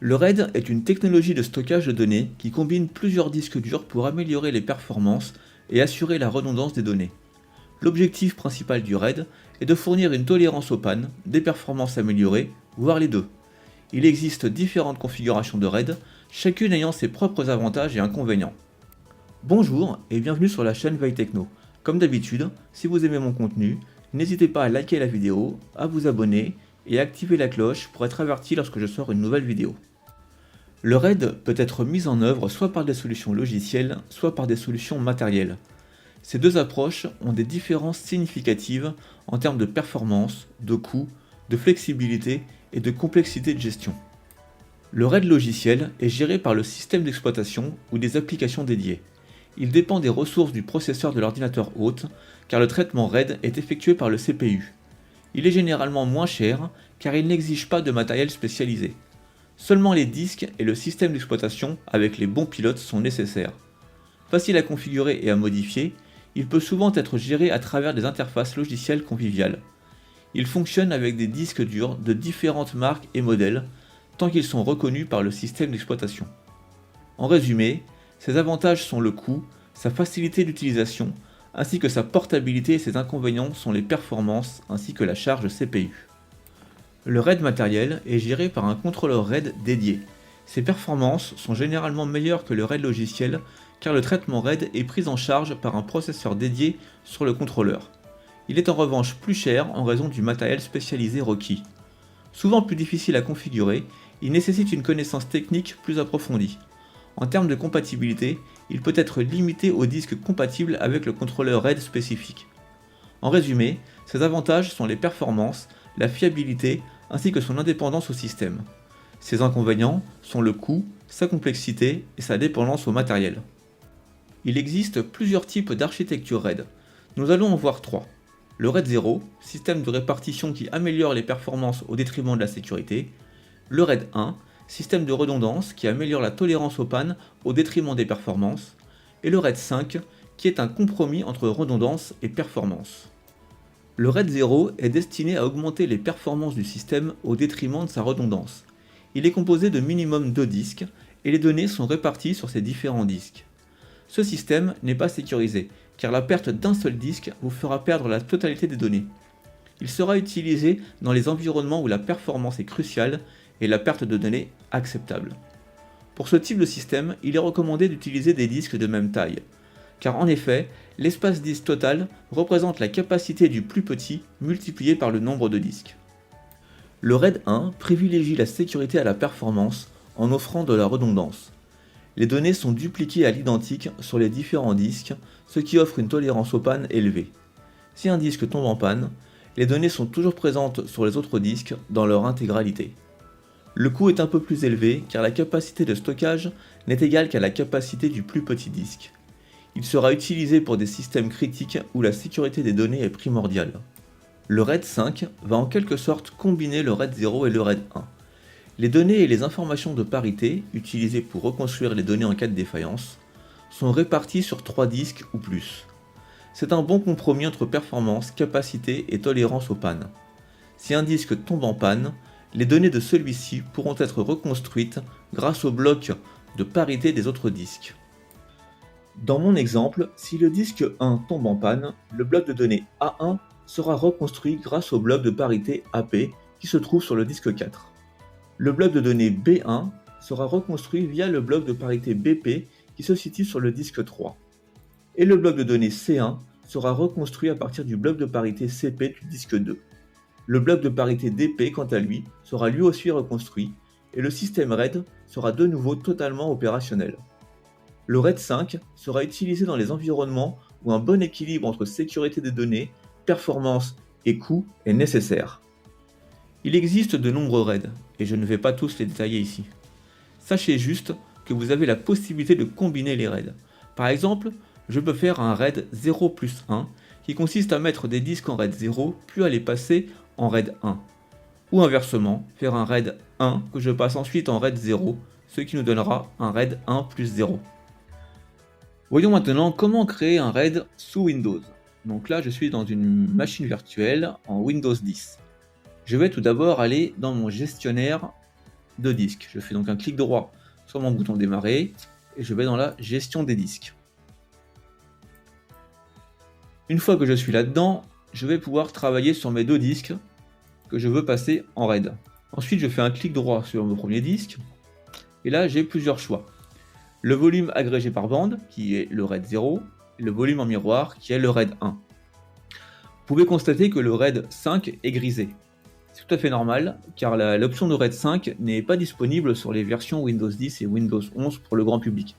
Le RAID est une technologie de stockage de données qui combine plusieurs disques durs pour améliorer les performances et assurer la redondance des données. L'objectif principal du RAID est de fournir une tolérance aux pannes, des performances améliorées, voire les deux. Il existe différentes configurations de RAID, chacune ayant ses propres avantages et inconvénients. Bonjour et bienvenue sur la chaîne Veille Techno. Comme d'habitude, si vous aimez mon contenu, n'hésitez pas à liker la vidéo, à vous abonner et à activer la cloche pour être averti lorsque je sors une nouvelle vidéo. Le RAID peut être mis en œuvre soit par des solutions logicielles, soit par des solutions matérielles. Ces deux approches ont des différences significatives en termes de performance, de coût, de flexibilité et de complexité de gestion. Le RAID logiciel est géré par le système d'exploitation ou des applications dédiées. Il dépend des ressources du processeur de l'ordinateur hôte, car le traitement RAID est effectué par le CPU. Il est généralement moins cher, car il n'exige pas de matériel spécialisé. Seulement les disques et le système d'exploitation avec les bons pilotes sont nécessaires. Facile à configurer et à modifier, il peut souvent être géré à travers des interfaces logicielles conviviales. Il fonctionne avec des disques durs de différentes marques et modèles, tant qu'ils sont reconnus par le système d'exploitation. En résumé, ses avantages sont le coût, sa facilité d'utilisation, ainsi que sa portabilité, et ses inconvénients sont les performances ainsi que la charge CPU. Le RAID matériel est géré par un contrôleur RAID dédié. Ses performances sont généralement meilleures que le RAID logiciel car le traitement RAID est pris en charge par un processeur dédié sur le contrôleur. Il est en revanche plus cher en raison du matériel spécialisé requis. Souvent plus difficile à configurer, il nécessite une connaissance technique plus approfondie. En termes de compatibilité, il peut être limité aux disques compatibles avec le contrôleur RAID spécifique. En résumé, ses avantages sont les performances, la fiabilité ainsi que son indépendance au système. Ses inconvénients sont le coût, sa complexité et sa dépendance au matériel. Il existe plusieurs types d'architecture RAID. Nous allons en voir trois. Le RAID 0, système de répartition qui améliore les performances au détriment de la sécurité. Le RAID 1, système de redondance qui améliore la tolérance aux pannes au détriment des performances. Et le RAID 5, qui est un compromis entre redondance et performance. Le RAID 0 est destiné à augmenter les performances du système au détriment de sa redondance. Il est composé de minimum 2 disques et les données sont réparties sur ces différents disques. Ce système n'est pas sécurisé car la perte d'un seul disque vous fera perdre la totalité des données. Il sera utilisé dans les environnements où la performance est cruciale et la perte de données acceptable. Pour ce type de système, il est recommandé d'utiliser des disques de même taille. Car en effet, l'espace disque total représente la capacité du plus petit multiplié par le nombre de disques. Le RAID 1 privilégie la sécurité à la performance en offrant de la redondance. Les données sont dupliquées à l'identique sur les différents disques, ce qui offre une tolérance aux pannes élevée. Si un disque tombe en panne, les données sont toujours présentes sur les autres disques dans leur intégralité. Le coût est un peu plus élevé car la capacité de stockage n'est égale qu'à la capacité du plus petit disque. Il sera utilisé pour des systèmes critiques où la sécurité des données est primordiale. Le RAID 5 va en quelque sorte combiner le RAID 0 et le RAID 1. Les données et les informations de parité, utilisées pour reconstruire les données en cas de défaillance, sont réparties sur 3 disques ou plus. C'est un bon compromis entre performance, capacité et tolérance aux pannes. Si un disque tombe en panne, les données de celui-ci pourront être reconstruites grâce au bloc de parité des autres disques. Dans mon exemple, si le disque 1 tombe en panne, le bloc de données A1 sera reconstruit grâce au bloc de parité AP qui se trouve sur le disque 4. Le bloc de données B1 sera reconstruit via le bloc de parité BP qui se situe sur le disque 3. Et le bloc de données C1 sera reconstruit à partir du bloc de parité CP du disque 2. Le bloc de parité DP, quant à lui, sera lui aussi reconstruit et le système RAID sera de nouveau totalement opérationnel. Le RAID 5 sera utilisé dans les environnements où un bon équilibre entre sécurité des données, performance et coût est nécessaire. Il existe de nombreux RAID, et je ne vais pas tous les détailler ici. Sachez juste que vous avez la possibilité de combiner les RAID. Par exemple, je peux faire un RAID 0 plus 1 qui consiste à mettre des disques en RAID 0 puis à les passer en RAID 1. Ou inversement, faire un RAID 1 que je passe ensuite en RAID 0, ce qui nous donnera un RAID 1 plus 0. Voyons maintenant comment créer un RAID sous Windows. Donc là, je suis dans une machine virtuelle en Windows 10. Je vais tout d'abord aller dans mon gestionnaire 2 disques. Je fais donc un clic droit sur mon bouton démarrer et je vais dans la gestion des disques. Une fois que je suis là-dedans, je vais pouvoir travailler sur mes 2 disques que je veux passer en RAID. Ensuite, je fais un clic droit sur mon premier disque et là j'ai plusieurs choix. Le volume agrégé par bande qui est le RAID 0 et le volume en miroir qui est le RAID 1. Vous pouvez constater que le RAID 5 est grisé. C'est tout à fait normal, car l'option de RAID 5 n'est pas disponible sur les versions Windows 10 et Windows 11 pour le grand public.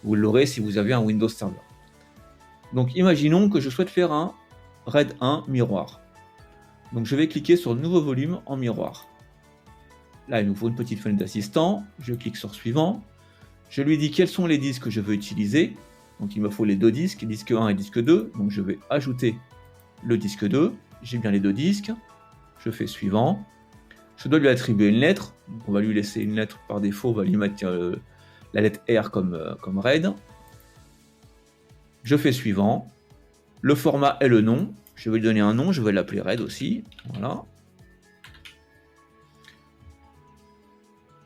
Vous l'aurez si vous avez un Windows Server. Donc imaginons que je souhaite faire un RAID 1 miroir. Donc je vais cliquer sur Nouveau volume en miroir. Là, il nous faut une petite fenêtre d'assistant. Je clique sur Suivant. Je lui dis quels sont les disques que je veux utiliser. Donc il me faut les 2 disques, disque 1 et disque 2. Donc je vais ajouter le disque 2. J'ai bien les 2 disques. Je fais Suivant. Je dois lui attribuer une lettre. Donc on va lui laisser une lettre par défaut. On va lui mettre la lettre R comme RAID. Je fais Suivant. Le format est le nom. Je vais lui donner un nom. Je vais l'appeler RAID aussi. Voilà.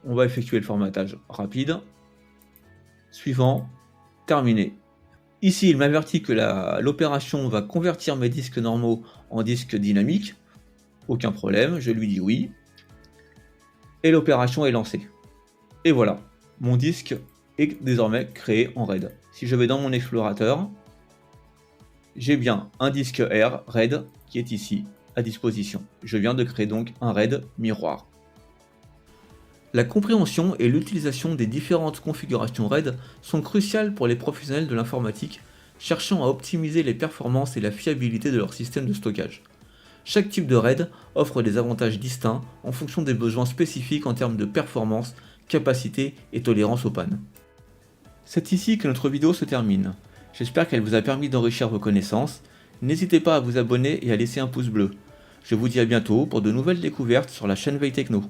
On va effectuer le formatage rapide. Suivant. Terminé. Ici, il m'avertit que l'opération va convertir mes disques normaux en disques dynamiques. Aucun problème, je lui dis oui. Et l'opération est lancée. Et voilà, mon disque est désormais créé en RAID. Si je vais dans mon explorateur, j'ai bien un disque R RAID qui est ici à disposition. Je viens de créer donc un RAID miroir. La compréhension et l'utilisation des différentes configurations RAID sont cruciales pour les professionnels de l'informatique cherchant à optimiser les performances et la fiabilité de leur système de stockage. Chaque type de RAID offre des avantages distincts en fonction des besoins spécifiques en termes de performance, capacité et tolérance aux pannes. C'est ici que notre vidéo se termine. J'espère qu'elle vous a permis d'enrichir vos connaissances. N'hésitez pas à vous abonner et à laisser un pouce bleu. Je vous dis à bientôt pour de nouvelles découvertes sur la chaîne Veille Techno.